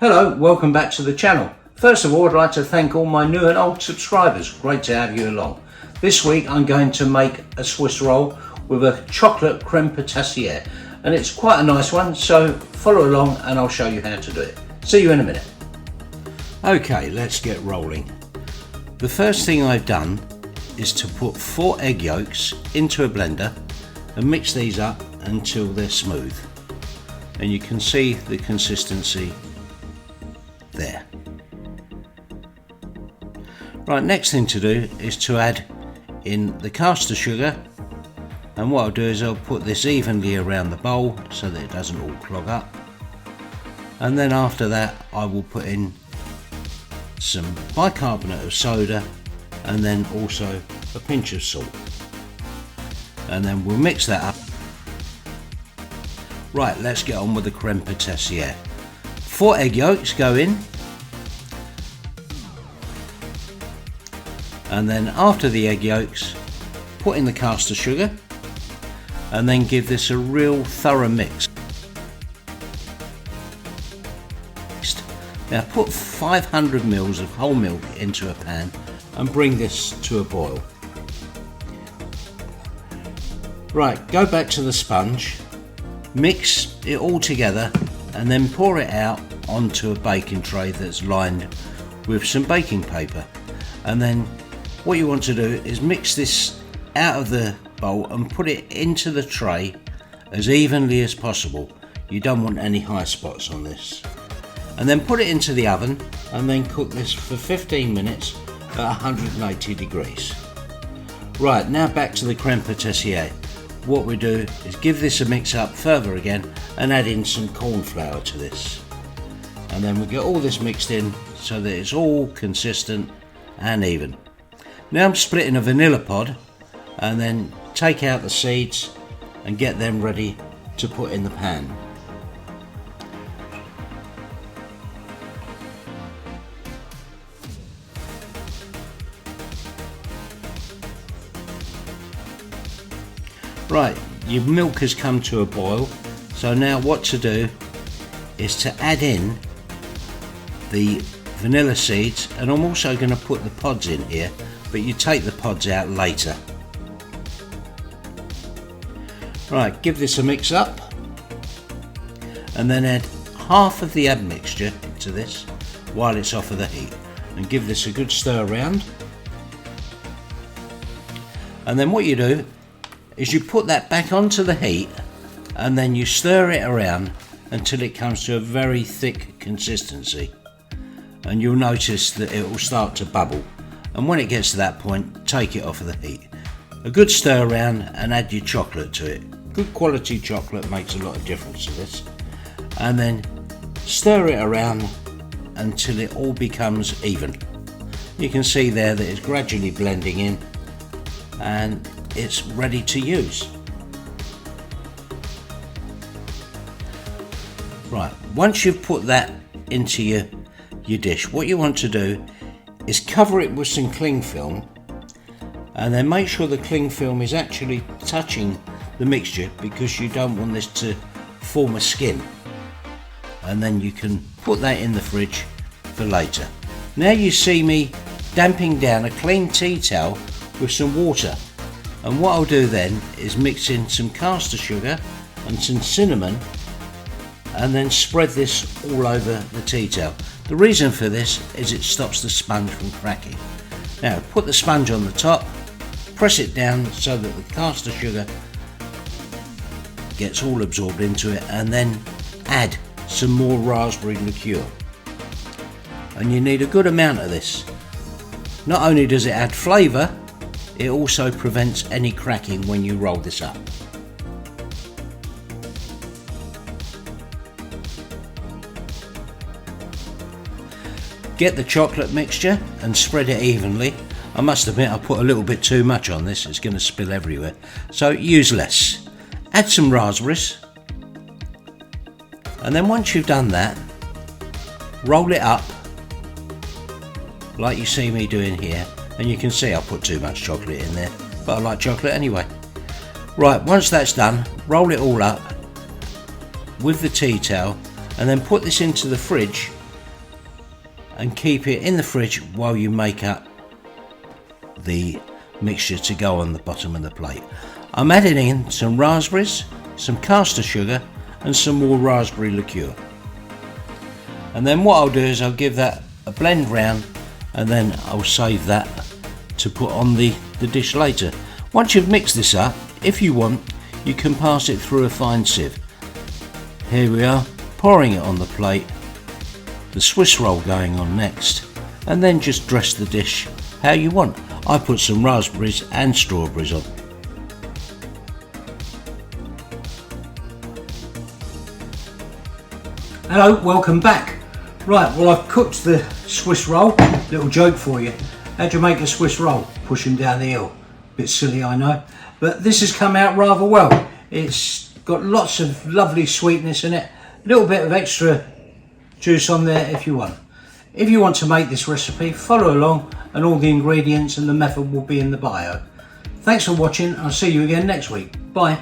Hello, welcome back to the channel. First of all, I'd like to thank all my new and old subscribers. Great to have you along. This week I'm going to make a Swiss roll with a chocolate creme pâtissière, and it's quite a nice one, so follow along and I'll show you how to do it. See you in a minute. Okay, let's get rolling. The first thing I've done is to put 4 egg yolks into a blender and mix these up until they're smooth. And you can see the consistency there. Right, next thing to do is to add in the caster sugar, and what I'll do is I'll put this evenly around the bowl so that it doesn't all clog up, and then after that I will put in some bicarbonate of soda and then also a pinch of salt, and then we'll mix that up. Right, let's get on with the creme pâtissière. 4 egg yolks go in, and then after the egg yolks put in the caster sugar and then give this a real thorough mix. Now put 500 ml of whole milk into a pan and bring this to a boil. Right, go back to the sponge, mix it all together and then pour it out onto a baking tray that's lined with some baking paper. And then what you want to do is mix this out of the bowl and put it into the tray as evenly as possible. You don't want any high spots on this. And then put it into the oven and then cook this for 15 minutes at 180 degrees. Right, now back to the creme pâtissière. What we do is give this a mix up further again and add in some corn flour to this. And then we get all this mixed in so that it's all consistent and even. Now I'm splitting a vanilla pod and then take out the seeds and get them ready to put in the pan. Right, your milk has come to a boil, so now what to do is to add in the vanilla seeds, and I'm also going to put the pods in here, but you take the pods out later. Right, give this a mix up and then add half of the admixture to this while it's off of the heat, and give this a good stir around. And then what you do is you put that back onto the heat and then you stir it around until it comes to a very thick consistency, and you'll notice that it will start to bubble, and when it gets to that point take it off of the heat. A good stir around and add your chocolate to it. Good quality chocolate makes a lot of difference to this, and then stir it around until it all becomes even. You can see there that it's gradually blending in and it's ready to use. Right, once you've put that into your dish, what you want to do is cover it with some cling film, and then make sure the cling film is actually touching the mixture, because you don't want this to form a skin. And then you can put that in the fridge for later. Now you see me damping down a clean tea towel with some water. And what I'll do then is mix in some caster sugar and some cinnamon and then spread this all over the tea towel. The reason for this is it stops the sponge from cracking. Now put the sponge on the top, press it down so that the caster sugar gets all absorbed into it, and then add some more raspberry liqueur. And you need a good amount of this. Not only does it add flavour, it also prevents any cracking when you roll this up. Get the chocolate mixture and spread it evenly. I must admit I put a little bit too much on this, it's going to spill everywhere, so use less. Add some raspberries, and then once you've done that, roll it up like you see me doing here, and you can see I put too much chocolate in there, but I like chocolate anyway. Right, once that's done, roll it all up with the tea towel and then put this into the fridge and keep it in the fridge while you make up the mixture to go on the bottom of the plate. I'm adding in some raspberries, some caster sugar and some more raspberry liqueur. And then what I'll do is I'll give that a blend round, and then I'll save that to put on the dish later. Once you've mixed this up, if you want, you can pass it through a fine sieve. Here we are, pouring it on the plate, the Swiss roll going on next, and then just dress the dish how you want. I put some raspberries and strawberries on. Hello, welcome back. Right, well, I've cooked the Swiss roll. Little joke for you. How do you make a Swiss roll? Push them down the hill. Bit silly, I know, but this has come out rather well. It's got lots of lovely sweetness in it. A little bit of extra juice on there if you want. If you want to make this recipe, follow along, and all the ingredients and the method will be in the bio. Thanks for watching. I'll see you again next week. Bye.